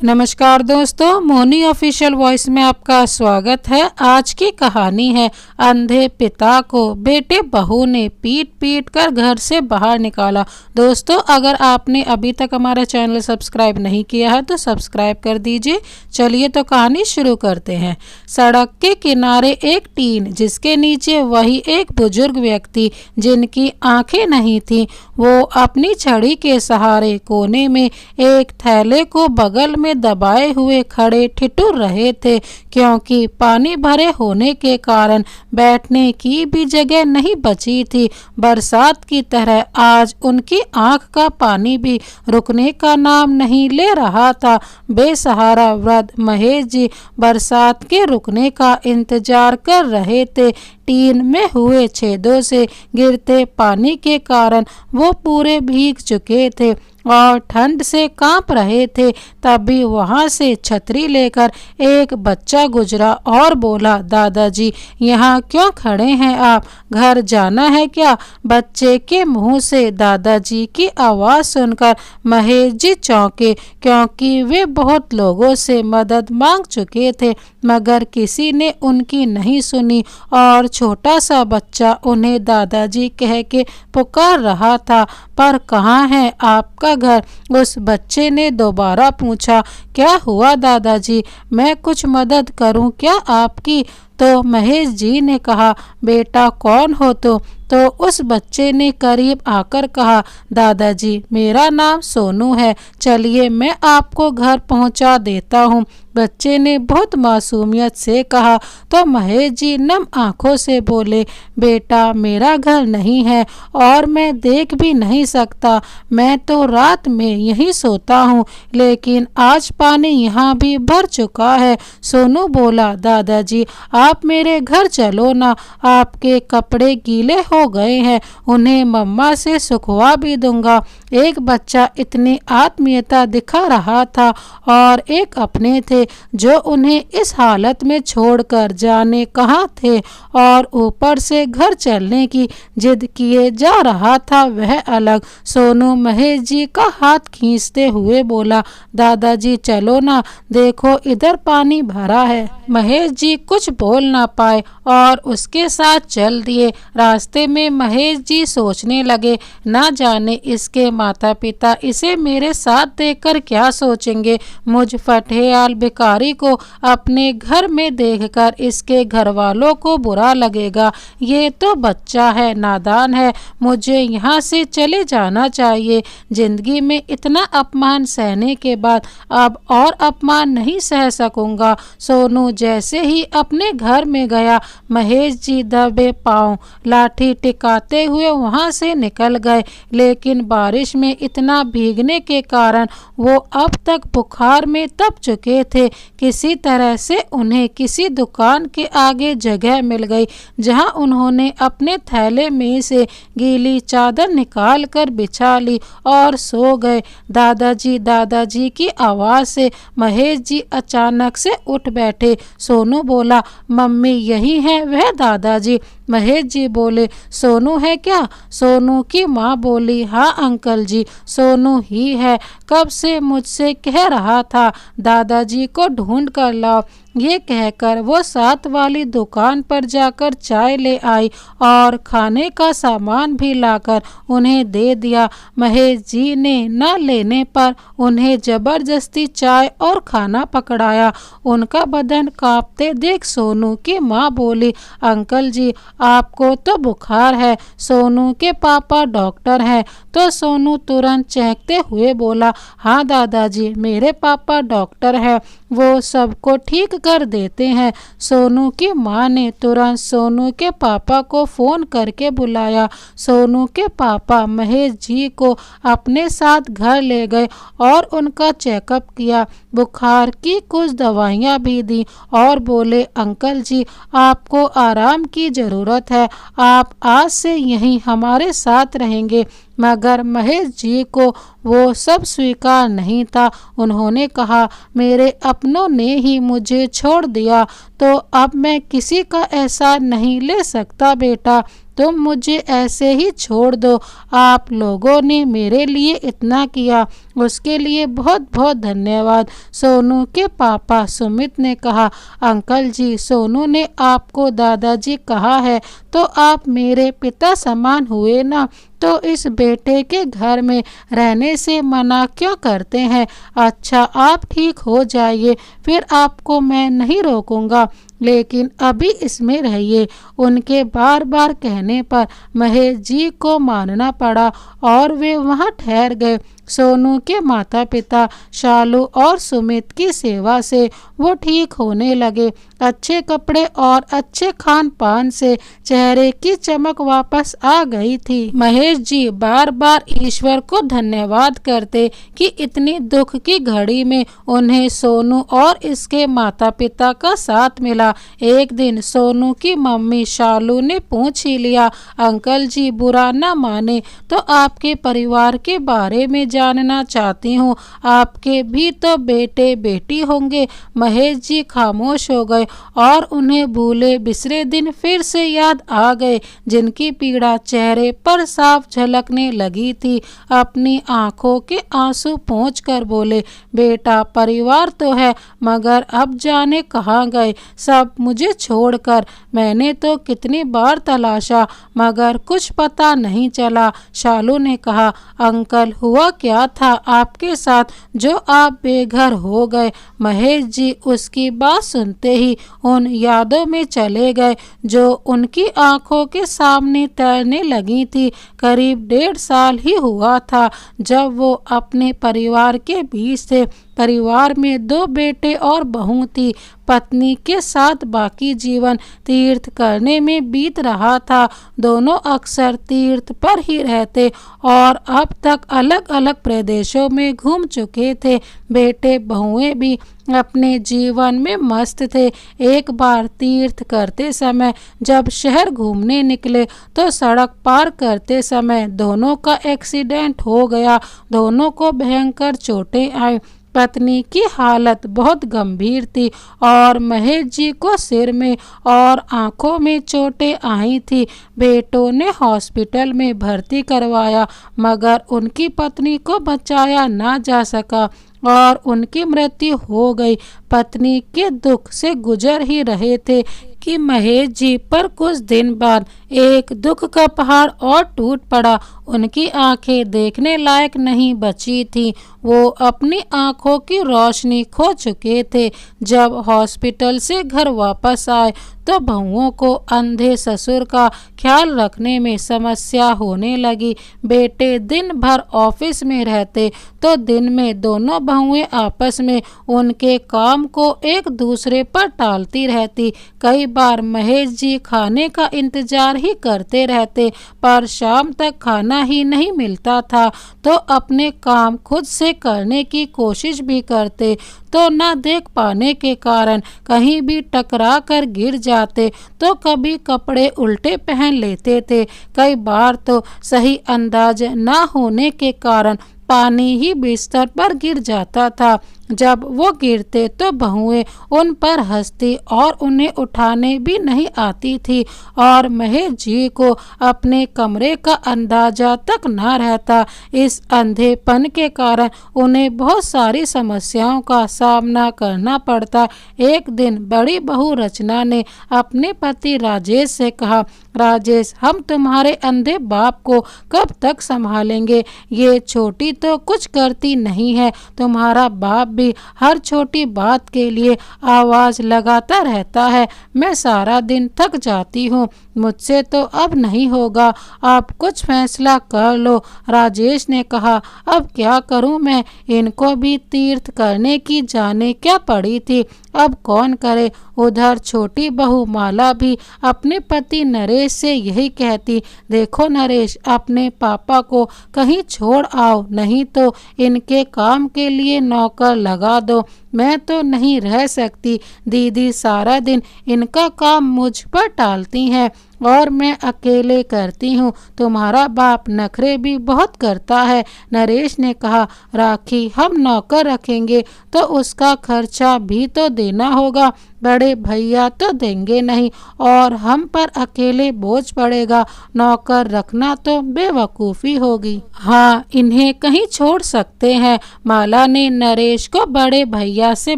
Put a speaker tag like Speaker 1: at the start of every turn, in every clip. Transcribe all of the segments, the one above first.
Speaker 1: नमस्कार दोस्तों, Moni official voice में आपका स्वागत है। आज की कहानी है अंधे पिता को बेटे बहू ने पीट पीट कर घर से बाहर निकाला। दोस्तों, अगर आपने अभी तक हमारा चैनल सब्सक्राइब नहीं किया है तो सब्सक्राइब कर दीजिए। चलिए तो कहानी शुरू करते हैं। सड़क के किनारे एक टीन, जिसके नीचे वही एक बुजुर्ग व्यक्ति जिनकी आंखें नहीं थीं, वो अपनी छड़ी के सहारे कोने में एक थैले को बगल में दबाए हुए खड़े ठिठुर रहे थे, क्योंकि पानी भरे होने के कारण बैठने की भी जगह नहीं बची थी। बरसात की तरह आज उनकी आंख का पानी भी रुकने का नाम नहीं ले रहा था। बेसहारा वृद्ध महेश जी बरसात के रुकने का इंतजार कर रहे थे। टीन में हुए छेदों से गिरते पानी के कारण वो पूरे भीग चुके थे और ठंड से कांप रहे थे। तभी वहां से छतरी लेकर एक बच्चा गुजरा और बोला, दादाजी यहाँ क्यों खड़े हैं आप? घर जाना है क्या? बच्चे के मुंह से दादाजी की आवाज़ सुनकर महेश जी चौंके, क्योंकि वे बहुत लोगों से मदद मांग चुके थे मगर किसी ने उनकी नहीं सुनी और छोटा सा बच्चा उन्हें दादाजी कह के पुकार रहा था। पर कहाँ है आपका घर? उस बच्चे ने दोबारा पूछा। क्या हुआ दादाजी, मैं कुछ मदद करूं क्या आपकी? तो महेश जी ने कहा, बेटा कौन हो तुम? तो उस बच्चे ने करीब आकर कहा, दादाजी मेरा नाम सोनू है, चलिए मैं आपको घर पहुंचा देता हूं। बच्चे ने बहुत मासूमियत से कहा। तो महेश जी नम आंखों से बोले, बेटा मेरा घर नहीं है और मैं देख भी नहीं सकता, मैं तो रात में यहीं सोता हूँ, लेकिन आज पानी यहाँ भी भर चुका है। सोनू बोला, दादाजी आप मेरे घर चलो ना, आपके कपड़े गीले हो गए हैं, उन्हें मम्मा से सुखवा भी दूंगा। एक बच्चा इतनी आत्मीयता दिखा रहा था और एक अपने थे जो उन्हें इस हालत में छोड़कर जाने कहाँ थे, और ऊपर से घर चलने की जिद किए जा रहा था वह अलग। सोनू महेश जी का हाथ खींचते हुए बोला, दादाजी चलो ना, देखो इधर पानी भरा है। महेश जी कुछ बोल ना पाए और उसके साथ चल दिए। रास्ते में महेश जी सोचने लगे, ना जाने इसके माता पिता इसे मेरे साथ देखकर क्या सोचेंगे। मुझ फटेहाल भिखारी को अपने घर में देखकर इसके घर वालों को बुरा लगेगा। ये तो बच्चा है, नादान है, मुझे यहाँ से चले जाना चाहिए। जिंदगी में इतना अपमान सहने के बाद अब और अपमान नहीं सह सकूंगा। सोनू जैसे ही अपने घर में गया, महेश जी दबे पांव लाठी टिकाते हुए वहां से निकल गए, लेकिन बारिश में इतना भीगने के कारण वो अब तक बुखार में तप चुके थे। किसी तरह से उन्हें किसी दुकान के आगे जगह मिल गई, जहां उन्होंने अपने थैले में से गीली चादर निकाल कर बिछा ली और सो गए। दादाजी की आवाज़ से महेश जी अचानक से उठ बैठे। सोनू बोला, मम्मी यही है वह दादाजी? महेश जी बोले, सोनू है क्या? सोनू की माँ बोली, हाँ अंकल जी सोनू ही है, कब से मुझसे कह रहा था दादाजी को ढूंढ कर लाओ। ये कहकर वो साथ वाली दुकान पर जाकर चाय ले आई और खाने का सामान भी लाकर उन्हें दे दिया। महेश जी ने न लेने पर उन्हें जबरदस्ती चाय और खाना पकड़ाया। उनका बदन कांपते देख सोनू की माँ बोली, अंकल जी आपको तो बुखार है, सोनू के पापा डॉक्टर हैं। तो सोनू तुरंत चहकते हुए बोला, हाँ दादाजी मेरे पापा डॉक्टर हैं, वो सबको ठीक कर देते हैं। सोनू की माँ ने तुरंत सोनू के पापा को फ़ोन करके बुलाया। सोनू के पापा महेश जी को अपने साथ घर ले गए और उनका चेकअप किया, बुखार की कुछ दवाइयाँ भी दी और बोले, अंकल जी आपको आराम की ज़रूरत है, आप आज से यहीं हमारे साथ रहेंगे। मगर महेश जी को वो सब स्वीकार नहीं था। उन्होंने कहा, मेरे अपनों ने ही मुझे छोड़ दिया तो अब मैं किसी का एहसान नहीं ले सकता बेटा। तुम मुझे ऐसे ही छोड़ दो। आप लोगों ने मेरे लिए इतना किया, उसके लिए बहुत बहुत धन्यवाद। सोनू के पापा सुमित ने कहा, अंकल जी, सोनू ने आपको दादाजी कहा है तो आप मेरे पिता समान हुए ना, तो इस बेटे के घर में रहने से मना क्यों करते हैं? अच्छा, आप ठीक हो जाइए, फिर आपको मैं नहीं रोकूंगा, लेकिन अभी इसमें रहिए। उनके बार बार कहने पर महेश जी को मानना पड़ा और वे वहां ठहर गए। सोनू के माता पिता शालू और सुमित की सेवा से वो ठीक होने लगे। अच्छे कपड़े और अच्छे खान पान से चेहरे की चमक वापस आ गई थी। महेश जी बार बार ईश्वर को धन्यवाद करते कि इतनी दुख की घड़ी में उन्हें सोनू और इसके माता पिता का साथ मिला। एक दिन सोनू की मम्मी शालू ने पूछ ही लिया, अंकल जी बुरा ना माने तो आपके परिवार के बारे में जानना चाहती हूँ। आपके भी तो बेटे बेटी होंगे। महेश जी खामोश हो गए और उन्हें भूले बिसरे दिन फिर से याद आ गए, जिनकी पीड़ा चेहरे पर साफ झलकने लगी थी। अपनी आंखों के आंसू पोंछकर बोले, बेटा, परिवार तो है मगर अब जाने कहाँ गए सब मुझे छोड़कर। मैंने तो कितनी बार तलाशा मगर कुछ पता नहीं चला। शालू ने कहा, अंकल, हुआ क्या था आपके साथ जो आप बेघर हो गए? महेश जी उसकी बात सुनते ही उन यादों में चले गए जो उनकी आंखों के सामने तैरने लगी थी। करीब 1.5 साल ही हुआ था जब वो अपने परिवार के बीच थे। परिवार में 2 बेटे और बहू थी। पत्नी के साथ बाकी जीवन तीर्थ करने में बीत रहा था। दोनों अक्सर तीर्थ पर ही रहते और अब तक अलग अलग प्रदेशों में घूम चुके थे। बेटे बहुएं भी अपने जीवन में मस्त थे। एक बार तीर्थ करते समय जब शहर घूमने निकले तो सड़क पार करते समय दोनों का एक्सीडेंट हो गया। दोनों को भयंकर चोटें आई। पत्नी की हालत बहुत गंभीर थी और महेश जी को सिर में और आंखों में चोटें आई थी। बेटों ने हॉस्पिटल में भर्ती करवाया मगर उनकी पत्नी को बचाया ना जा सका और उनकी मृत्यु हो गई। पत्नी के दुख से गुजर ही रहे थे कि महेश जी पर कुछ दिन बाद एक दुख का पहाड़ और टूट पड़ा। उनकी आंखें देखने लायक नहीं बची थी। वो अपनी आंखों की रोशनी खो चुके थे। जब हॉस्पिटल से घर वापस आए तो बहुओं को अंधे ससुर का ख्याल रखने में समस्या होने लगी। बेटे दिन भर ऑफिस में रहते तो दिन में दोनों बहुएं आपस में उनके काम को एक दूसरे पर टालती रहती। कई बार महेश जी खाने का इंतजार ही करते रहते पर शाम तक खाना ही नहीं मिलता था तो अपने काम खुद से करने की कोशिश भी करते तो न देख पाने के कारण कहीं भी टकरा कर गिर जाते तो कभी कपड़े उल्टे पहन लेते थे। कई बार तो सही अंदाज न होने के कारण पानी ही बिस्तर पर गिर जाता था। जब वो गिरते तो बहुएं उन पर हंसती और उन्हें उठाने भी नहीं आती थी और महेश जी को अपने कमरे का अंदाजा तक न रहता। इस अंधेपन के कारण उन्हें बहुत सारी समस्याओं का सामना करना पड़ता। एक दिन बड़ी बहू रचना ने अपने पति राजेश से कहा, राजेश, हम तुम्हारे अंधे बाप को कब तक संभालेंगे? ये छोटी तो कुछ करती नहीं है, तुम्हारा बाप भी हर छोटी बात के लिए आवाज लगाता रहता है। मैं सारा दिन थक जाती हूँ, मुझसे तो अब नहीं होगा, आप कुछ फैसला कर लो। राजेश ने कहा, अब क्या करूँ मैं? इनको भी तीर्थ करने की जाने क्या पड़ी थी, अब कौन करे? उधर छोटी बहू माला भी अपने पति नरेश से यही कहती, देखो नरेश, अपने पापा को कहीं छोड़ आओ, नहीं तो इनके काम के लिए नौकर लगा दो। मैं तो नहीं रह सकती। दीदी सारा दिन इनका काम मुझ पर टालती हैं और मैं अकेले करती हूँ। तुम्हारा बाप नखरे भी बहुत करता है। नरेश ने कहा, राखी हम नौकर रखेंगे तो उसका खर्चा भी तो देना होगा। बड़े भैया तो देंगे नहीं और हम पर अकेले बोझ पड़ेगा। नौकर रखना तो बेवकूफ़ी होगी। हाँ, इन्हें कहीं छोड़ सकते हैं। माला ने नरेश को बड़े भैया से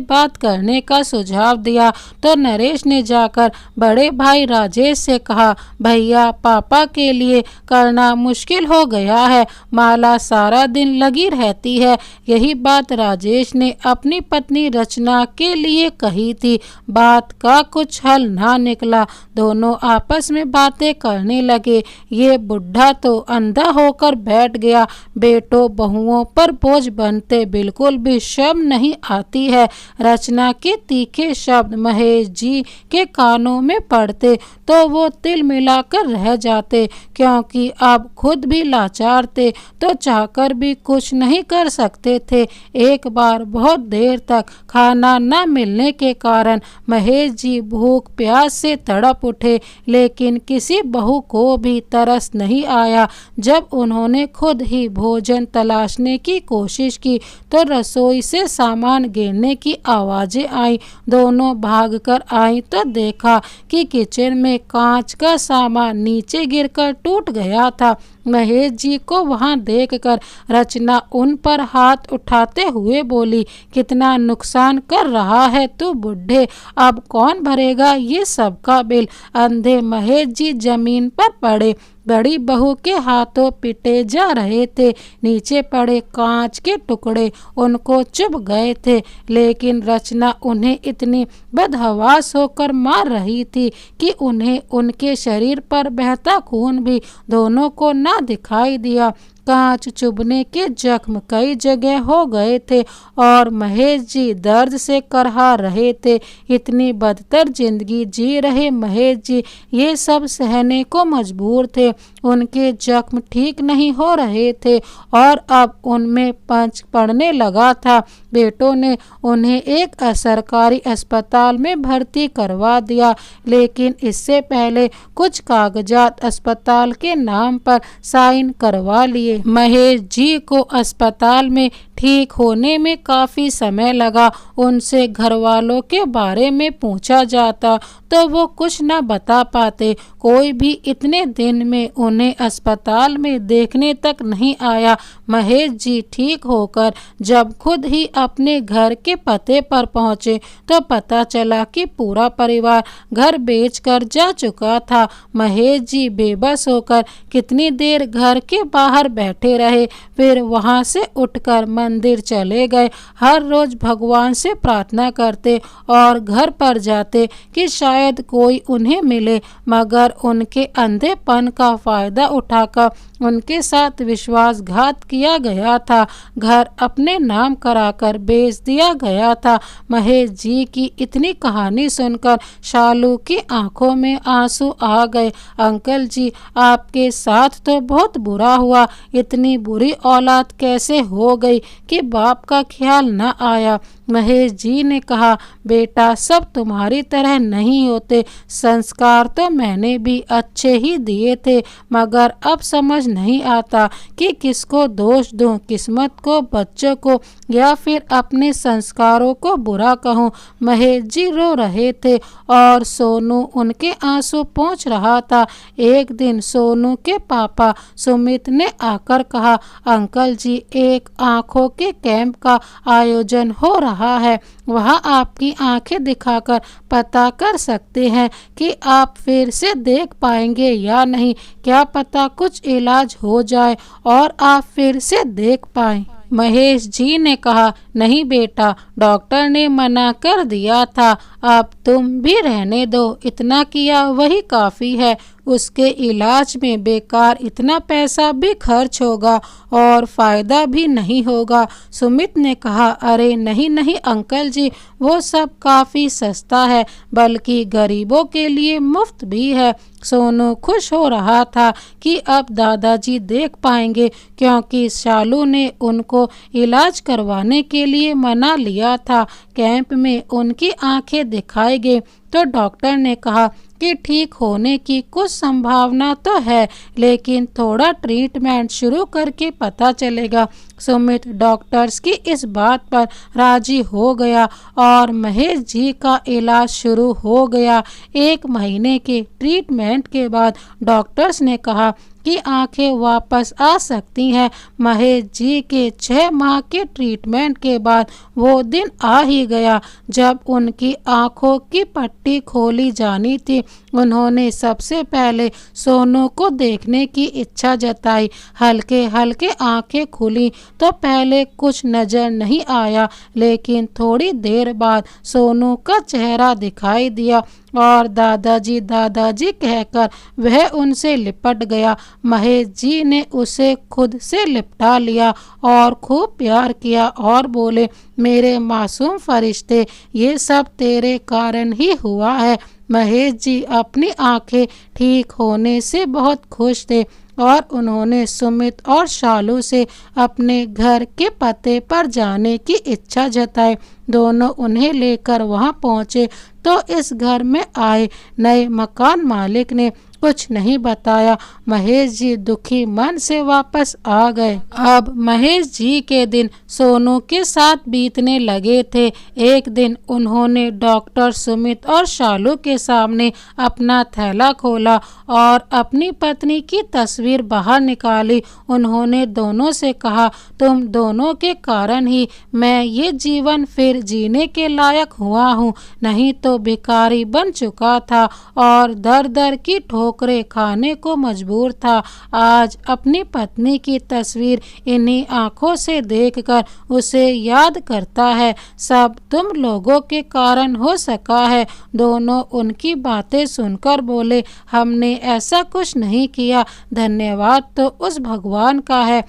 Speaker 1: बात करने का सुझाव दिया तो नरेश ने जाकर बड़े भाई राजेश से कहा, भैया पापा के लिए करना मुश्किल हो गया है। माला सारा दिन लगी रहती है। यही बात राजेश ने अपनी पत्नी रचना के लिए कही थी। बात का कुछ हल ना निकला। दोनों आपस में बातें करने लगे। ये बुढ़ा तो अंधा होकर बैठ गया। बेटों बहुओं पर बोझ बनते बिल्कुल भी शर्म नहीं आती है। रचना के तीखे शब्द महेश जी के कानों में पड़ते तो वो तिल मिलाकर रह जाते, क्योंकि अब खुद भी लाचार थे तो चाहकर भी कुछ नहीं कर सकते थे। एक बार बहुत देर तक खाना न मिलने के कारण महेश जी भूख प्यास से तड़प उठे, लेकिन किसी बहू को भी तरस नहीं आया। जब उन्होंने खुद ही भोजन तलाशने की कोशिश की तो रसोई से सामान गिरने की आवाज़ें आई। दोनों भागकर आई तो देखा कि किचन में कांच का सामान नीचे गिरकर टूट गया था। महेश जी को वहां देखकर रचना उन पर हाथ उठाते हुए बोली, कितना नुकसान कर रहा है तू बुढ़े, अब कौन भरेगा ये सब का बिल। अंधे महेश जी जमीन पर पड़े। बड़ी बहू के हाथों पिटे जा रहे थे। नीचे पड़े कांच के टुकड़े उनको चुभ गए थे, लेकिन रचना उन्हें इतनी बदहवास होकर मार रही थी कि उन्हें उनके शरीर पर बहता खून भी दोनों को ना दिखाई दिया। कांच चुभने के जख्म कई जगह हो गए थे और महेश जी दर्द से करहा रहे थे। इतनी बदतर जिंदगी जी रहे महेश जी ये सब सहने को मजबूर थे। उनके जख्म ठीक नहीं हो रहे थे और अब उनमें पंच पड़ने लगा था। बेटों ने उन्हें एक सरकारी अस्पताल में भर्ती करवा दिया, लेकिन इससे पहले कुछ कागजात अस्पताल के नाम पर साइन करवा लिए। महेश जी को अस्पताल में ठीक होने में काफ़ी समय लगा। उनसे घर वालों के बारे में पूछा जाता तो वो कुछ न बता पाते। कोई भी इतने दिन में उन्हें अस्पताल में देखने तक नहीं आया। महेश जी ठीक होकर जब खुद ही अपने घर के पते पर पहुँचे तो पता चला कि पूरा परिवार घर बेचकर जा चुका था। महेश जी बेबस होकर कितनी देर घर के बाहर बैठे रहे, फिर वहाँ से उठकर मंदिर चले गए। हर रोज भगवान से प्रार्थना करते और घर पर जाते कि शायद कोई उन्हें मिले, मगर उनके अंधेपन का फायदा उठाकर उनके साथ विश्वासघात किया गया था। घर अपने नाम कराकर बेच दिया गया था। महेश जी की इतनी कहानी सुनकर शालू की आंखों में आंसू आ गए। अंकल जी, आपके साथ तो बहुत बुरा हुआ। इतनी बुरी औलाद कैसे हो गई कि बाप का ख्याल न आया। महेश जी ने कहा, बेटा सब तुम्हारी तरह नहीं होते। संस्कार तो मैंने भी अच्छे ही दिए थे, मगर अब समझ नहीं आता कि किसको दोष दूं, किस्मत को, बच्चों को, या फिर अपने संस्कारों को बुरा कहूं। महेश जी रो रहे थे और सोनू उनके आंसू पोंछ रहा था। एक दिन सोनू के पापा सुमित ने आकर कहा, अंकल जी एक आंखों के कैंप का आयोजन हो रहा है, वहाँ आपकी आंखें दिखाकर पता कर सकते हैं कि आप फिर से देख पाएंगे या नहीं। क्या पता कुछ इलाज हो जाए और आप फिर से देख पाएं। महेश जी ने कहा, नहीं बेटा, डॉक्टर ने मना कर दिया था, अब तुम भी रहने दो, इतना किया वही काफ़ी है। उसके इलाज में बेकार इतना पैसा भी खर्च होगा और फायदा भी नहीं होगा। सुमित ने कहा, अरे नहीं नहीं अंकल जी, वो सब काफ़ी सस्ता है, बल्कि गरीबों के लिए मुफ्त भी है। सोनू खुश हो रहा था कि अब दादाजी देख पाएंगे, क्योंकि शालू ने उनको इलाज करवाने के लिए मना लिया था। कैंप में उनकी आंखें दिखाई गई तो डॉक्टर ने कहा कि ठीक होने की कुछ संभावना तो है, लेकिन थोड़ा ट्रीटमेंट शुरू करके पता चलेगा। सुमित डॉक्टर्स की इस बात पर राजी हो गया और महेश जी का इलाज शुरू हो गया। 1 महीने के ट्रीटमेंट के बाद डॉक्टर्स ने कहा कि आंखें वापस आ सकती हैं। महेश जी के 6 माह के ट्रीटमेंट के बाद वो दिन आ ही गया जब उनकी आंखों की पट्टी खोली जानी थी। उन्होंने सबसे पहले सोनू को देखने की इच्छा जताई। हल्के हल्के आंखें खुली तो पहले कुछ नजर नहीं आया, लेकिन थोड़ी देर बाद सोनू का चेहरा दिखाई दिया और दादाजी दादाजी कहकर वह उनसे लिपट गया। महेश जी ने उसे खुद से लिपटा लिया और खूब प्यार किया और बोले, मेरे मासूम फरिश्ते, ये सब तेरे कारण ही हुआ है। महेश जी अपनी आंखें ठीक होने से बहुत खुश थे और उन्होंने सुमित और शालू से अपने घर के पते पर जाने की इच्छा जताई। दोनों उन्हें लेकर वहां पहुंचे तो इस घर में आए नए मकान मालिक ने कुछ नहीं बताया। महेश जी दुखी मन से वापस आ गए। अब महेश जी के दिन सोनू के साथ बीतने लगे थे। एक दिन उन्होंने डॉक्टर सुमित और शालू के सामने अपना थैला खोला और अपनी पत्नी की तस्वीर बाहर निकाली। उन्होंने दोनों से कहा, तुम दोनों के कारण ही मैं ये जीवन फिर जीने के लायक हुआ हूँ, नहीं तो भिखारी बन चुका था और दर दर की ठोकरें खाने को मजबूर था। आज अपनी पत्नी की तस्वीर इन्हीं आंखों से देखकर उसे याद करता है। सब तुम लोगों के कारण हो सका है। दोनों उनकी बातें सुनकर बोले, हमने ऐसा कुछ नहीं किया, धन्यवाद तो उस भगवान का है।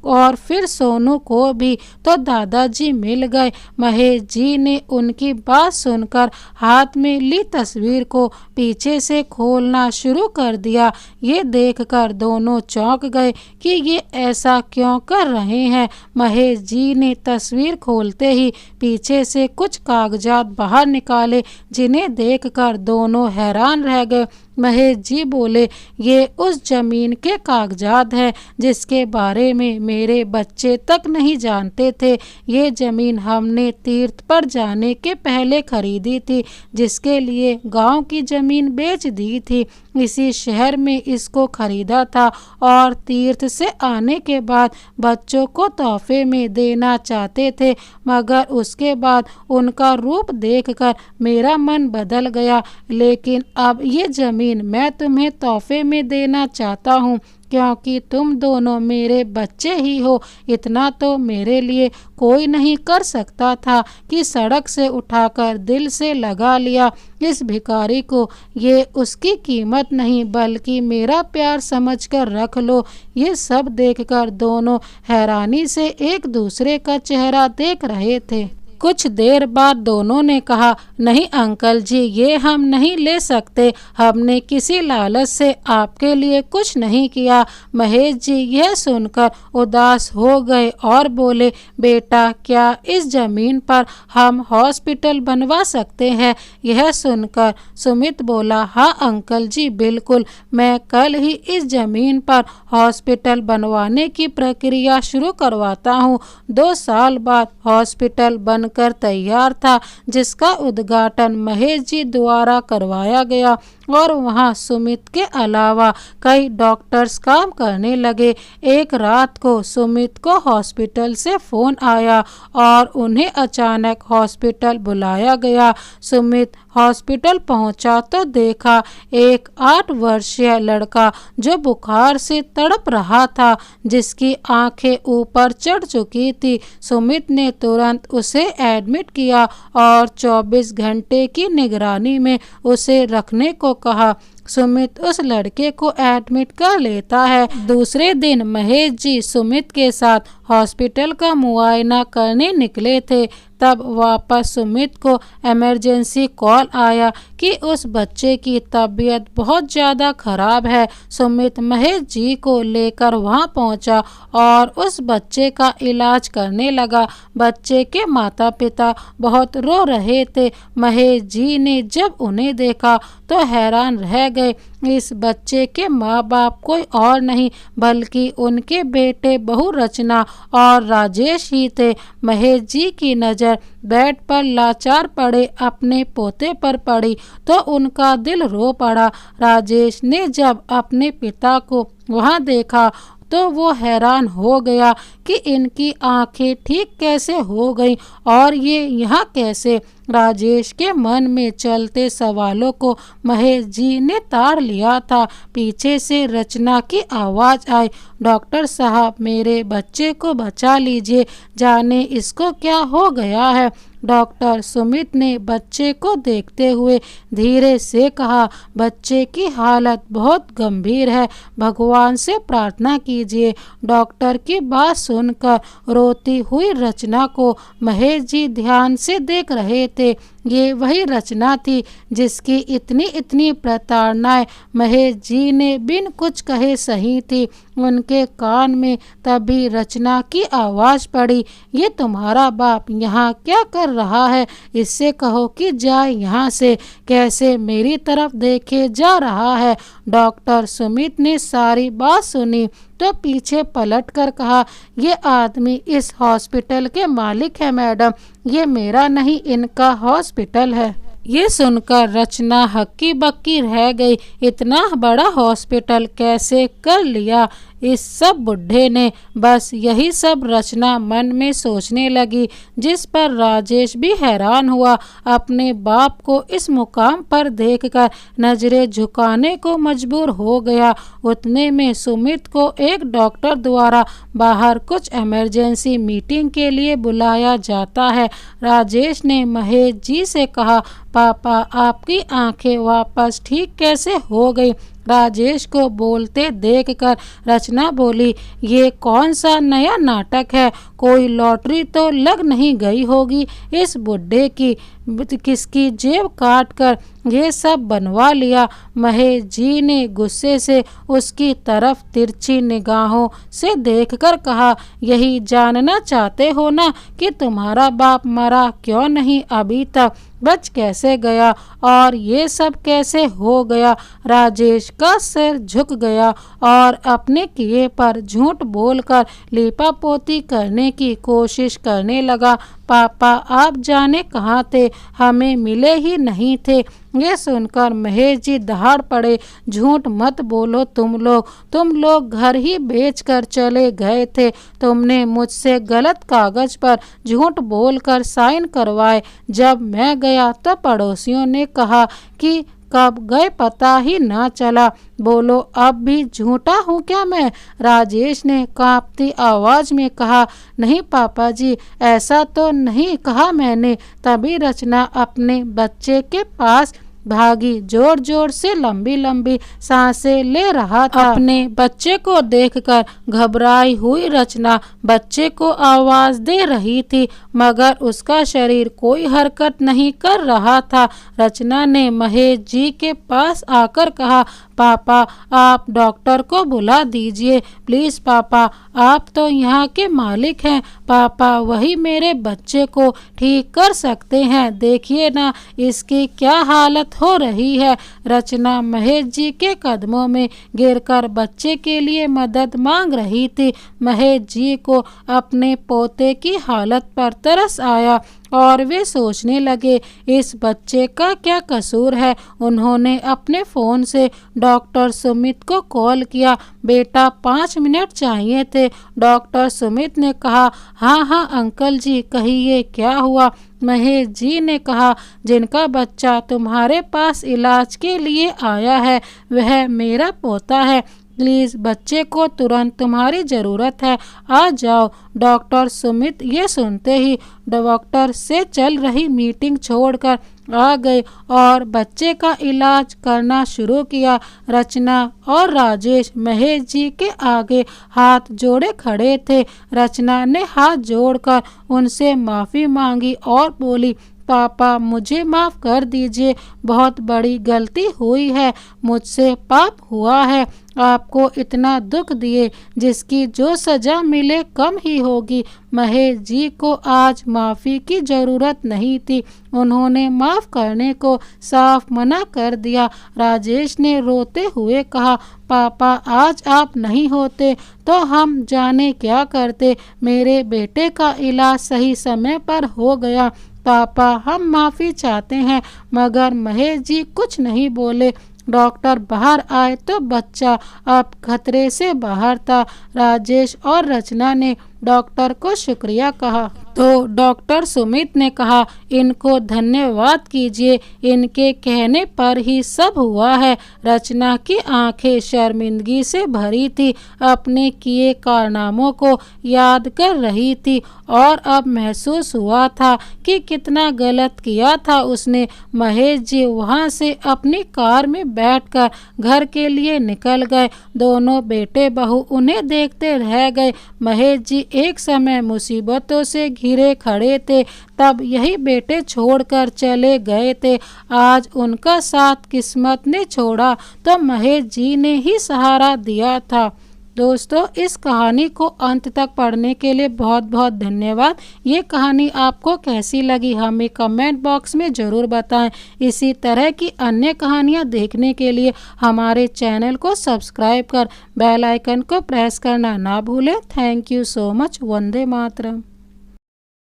Speaker 1: और फिर सोनू को भी तो दादाजी मिल गए। महेश जी ने उनकी बात सुनकर हाथ में ली तस्वीर को पीछे से खोलना शुरू कर दिया। ये देखकर दोनों चौंक गए कि ये ऐसा क्यों कर रहे हैं। महेश जी ने तस्वीर खोलते ही पीछे से कुछ कागजात बाहर निकाले, जिन्हें देखकर दोनों हैरान रह गए। महेश जी बोले, ये उस जमीन के कागजात हैं जिसके बारे में मेरे बच्चे तक नहीं जानते थे। ये जमीन हमने तीर्थ पर जाने के पहले खरीदी थी, जिसके लिए गांव की जमीन बेच दी थी। इसी शहर में इसको खरीदा था और तीर्थ से आने के बाद बच्चों को तोहफे में देना चाहते थे, मगर उसके बाद उनका रूप देखकर मेरा मन बदल गया। लेकिन अब ये जमीन मैं तुम्हें तोहफे में देना चाहता हूँ, क्योंकि तुम दोनों मेरे बच्चे ही हो। इतना तो मेरे लिए कोई नहीं कर सकता था कि सड़क से उठाकर दिल से लगा लिया। इस भिखारी को ये उसकी कीमत नहीं, बल्कि मेरा प्यार समझकर रख लो। ये सब देखकर दोनों हैरानी से एक दूसरे का चेहरा देख रहे थे। कुछ देर बाद दोनों ने कहा, नहीं अंकल जी, ये हम नहीं ले सकते। हमने किसी लालच से आपके लिए कुछ नहीं किया। महेश जी यह सुनकर उदास हो गए और बोले, बेटा, क्या इस जमीन पर हम हॉस्पिटल बनवा सकते हैं? यह सुनकर सुमित बोला, हाँ अंकल जी, बिल्कुल। मैं कल ही इस जमीन पर हॉस्पिटल बनवाने की प्रक्रिया शुरू करवाता हूँ। 2 साल बाद हॉस्पिटल बन कर तैयार था, जिसका उद्घाटन महेश जी द्वारा करवाया गया और वहां सुमित के अलावा कई डॉक्टर्स काम करने लगे। एक रात को सुमित को हॉस्पिटल से फोन आया और उन्हें अचानक हॉस्पिटल बुलाया गया। सुमित हॉस्पिटल पहुंचा तो देखा एक 8 वर्षीय लड़का जो बुखार से तड़प रहा था, जिसकी आंखें ऊपर चढ़ चुकी थी। सुमित ने तुरंत उसे एडमिट किया और 24 घंटे की निगरानी में उसे रखने को कहा। सुमित उस लड़के को एडमिट कर लेता है। दूसरे दिन महेश जी सुमित के साथ हॉस्पिटल का मुआयना करने निकले थे। तब वापस सुमित को इमरजेंसी कॉल आया कि उस बच्चे की तबीयत बहुत ज़्यादा खराब है। सुमित महेश जी को लेकर वहां पहुंचा और उस बच्चे का इलाज करने लगा। बच्चे के माता पिता बहुत रो रहे थे। महेश जी ने जब उन्हें देखा तो हैरान रह गए। इस बच्चे के माँ बाप कोई और नहीं बल्कि उनके बेटे बहू रचना और राजेश ही थे। महेश जी की नज़र बेड पर लाचार पड़े अपने पोते पर पड़ी तो उनका दिल रो पड़ा। राजेश ने जब अपने पिता को वहां देखा तो वो हैरान हो गया कि इनकी आंखें ठीक कैसे हो गईं और ये यहाँ कैसे। राजेश के मन में चलते सवालों को महेश जी ने ताड़ लिया था। पीछे से रचना की आवाज़ आई, डॉक्टर साहब मेरे बच्चे को बचा लीजिए, जाने इसको क्या हो गया है। डॉक्टर सुमित ने बच्चे को देखते हुए धीरे से कहा, बच्चे की हालत बहुत गंभीर है, भगवान से प्रार्थना कीजिए। डॉक्टर की बात सुनकर रोती हुई रचना को महेश जी ध्यान से देख रहे थे। ये वही रचना थी जिसकी इतनी इतनी प्रताड़नाएं महेश जी ने बिन कुछ कहे सही थी। उनके कान में तभी रचना की आवाज़ पड़ी, ये तुम्हारा बाप यहाँ क्या कर रहा है, इससे कहो कि जाए यहाँ से, कैसे मेरी तरफ देखे जा रहा है। डॉक्टर सुमित ने सारी बात सुनी तो पीछे पलट कर कहा, ये आदमी इस हॉस्पिटल के मालिक है मैडम, ये मेरा नहीं इनका हॉस्पिटल है। ये सुनकर रचना हक्की बक्की रह गई। इतना बड़ा हॉस्पिटल कैसे कर लिया इस सब बुढ़े ने। बस यही सब रचना मन में सोचने लगी, जिस पर राजेश भी हैरान हुआ। अपने बाप को इस मुकाम पर देखकर नजरें झुकाने को मजबूर हो गया। उतने में सुमित को एक डॉक्टर द्वारा बाहर कुछ इमरजेंसी मीटिंग के लिए बुलाया जाता है। राजेश ने महेश जी से कहा, पापा आपकी आंखें वापस ठीक कैसे हो गई। राजेश को बोलते देखकर रचना बोली, ये कौन सा नया नाटक है, कोई लॉटरी तो लग नहीं गई होगी इस बुड्ढे की, किसकी जेब काट कर ये सब बनवा लिया। महेश जी ने गुस्से से उसकी तरफ तिरछी निगाहों से देखकर कहा, यही जानना चाहते हो ना कि तुम्हारा बाप मरा क्यों नहीं अभी तक, बच कैसे गया और ये सब कैसे हो गया। राजेश का सिर झुक गया और अपने किए पर झूठ बोलकर लीपापोती करने की कोशिश करने लगा। पापा आप जाने कहाँ थे, हमें मिले ही नहीं थे। ये सुनकर महेश जी दहाड़ पड़े, झूठ मत बोलो तुम लोग घर ही बेचकर चले गए थे। तुमने मुझसे गलत कागज पर झूठ बोलकर साइन करवाए। जब मैं गया तो पड़ोसियों ने कहा कि कब गए पता ही ना चला। बोलो अब भी झूठा हूँ क्या मैं। राजेश ने कांपती आवाज़ में कहा, नहीं पापा जी ऐसा तो नहीं कहा मैंने। तभी रचना अपने बच्चे के पास भागी, जोर जोर से लंबी लंबी सांसें ले रहा था। अपने बच्चे को देखकर घबराई हुई रचना बच्चे को आवाज दे रही थी, मगर उसका शरीर कोई हरकत नहीं कर रहा था। रचना ने महेश जी के पास आकर कहा, पापा आप डॉक्टर को बुला दीजिए प्लीज़। पापा आप तो यहाँ के मालिक हैं, पापा वही मेरे बच्चे को ठीक कर सकते हैं, देखिए ना इसकी क्या हालत हो रही है। रचना महेश जी के कदमों में गिरकर बच्चे के लिए मदद मांग रही थी। महेश जी को अपने पोते की हालत पर तरस आया और वे सोचने लगे इस बच्चे का क्या कसूर है। उन्होंने अपने फ़ोन से डॉक्टर सुमित को कॉल किया। बेटा 5 मिनट चाहिए थे। डॉक्टर सुमित ने कहा, हाँ अंकल जी कहिए क्या हुआ। महेश जी ने कहा, जिनका बच्चा तुम्हारे पास इलाज के लिए आया है वह मेरा पोता है। प्लीज़ बच्चे को तुरंत तुम्हारी ज़रूरत है, आ जाओ। डॉक्टर सुमित ये सुनते ही डॉक्टर से चल रही मीटिंग छोड़कर आ गए और बच्चे का इलाज करना शुरू किया। रचना और राजेश महेश जी के आगे हाथ जोड़े खड़े थे। रचना ने हाथ जोड़कर उनसे माफ़ी मांगी और बोली, पापा मुझे माफ़ कर दीजिए, बहुत बड़ी गलती हुई है, मुझसे पाप हुआ है, आपको इतना दुख दिए जिसकी जो सज़ा मिले कम ही होगी। महेश जी को आज माफ़ी की ज़रूरत नहीं थी, उन्होंने माफ़ करने को साफ मना कर दिया। राजेश ने रोते हुए कहा, पापा आज आप नहीं होते तो हम जाने क्या करते, मेरे बेटे का इलाज सही समय पर हो गया। पापा हम माफ़ी चाहते हैं। मगर महेश जी कुछ नहीं बोले। डॉक्टर बाहर आए तो बच्चा अब खतरे से बाहर था। राजेश और रचना ने डॉक्टर को शुक्रिया कहा तो डॉक्टर सुमित ने कहा, इनको धन्यवाद कीजिए, इनके कहने पर ही सब हुआ है। रचना की आंखें शर्मिंदगी से भरी थी, अपने किए कारनामों को याद कर रही थी और अब महसूस हुआ था कि कितना गलत किया था उसने। महेश जी वहां से अपनी कार में बैठकर घर के लिए निकल गए। दोनों बेटे बहू उन्हें देखते रह गए। महेश जी एक समय मुसीबतों से घिरे खड़े थे, तब यही बेटे छोड़कर चले गए थे। आज उनका साथ किस्मत ने छोड़ा तो महेश जी ने ही सहारा दिया था। दोस्तों इस कहानी को अंत तक पढ़ने के लिए बहुत बहुत धन्यवाद। ये कहानी आपको कैसी लगी हमें कमेंट बॉक्स में ज़रूर बताएं। इसी तरह की अन्य कहानियाँ देखने के लिए हमारे चैनल को सब्सक्राइब कर बेल आइकन को प्रेस करना ना भूलें। Thank you so much. Vande Mataram.